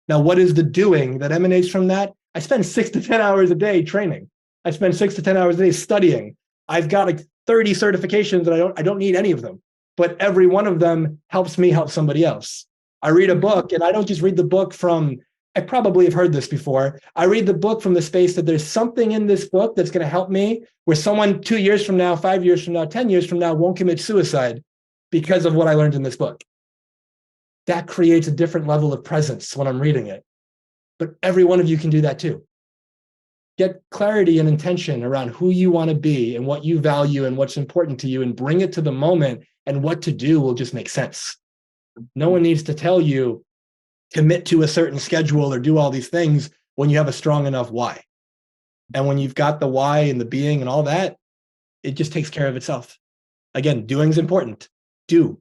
Now, what is the doing that emanates from that? I spend 6 to 10 hours a day training. I spend 6 to 10 hours a day studying. I've got like 30 certifications and I don't need any of them, but every one of them helps me help somebody else. I read a book and I don't just read the book from, I probably have heard this before. I read the book from the space that there's something in this book that's going to help me where someone 2 years from now, 5 years from now, 10 years from now won't commit suicide because of what I learned in this book. That creates a different level of presence when I'm reading it. But every one of you can do that too. Get clarity and intention around who you want to be and what you value and what's important to you and bring it to the moment, and what to do will just make sense. No one needs to tell you commit to a certain schedule or do all these things when you have a strong enough why. And when you've got the why and the being and all that, it just takes care of itself. Again, doing's important. Do,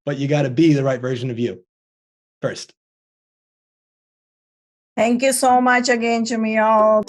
but you got to be the right version of you first. Thank you so much again, Jamil.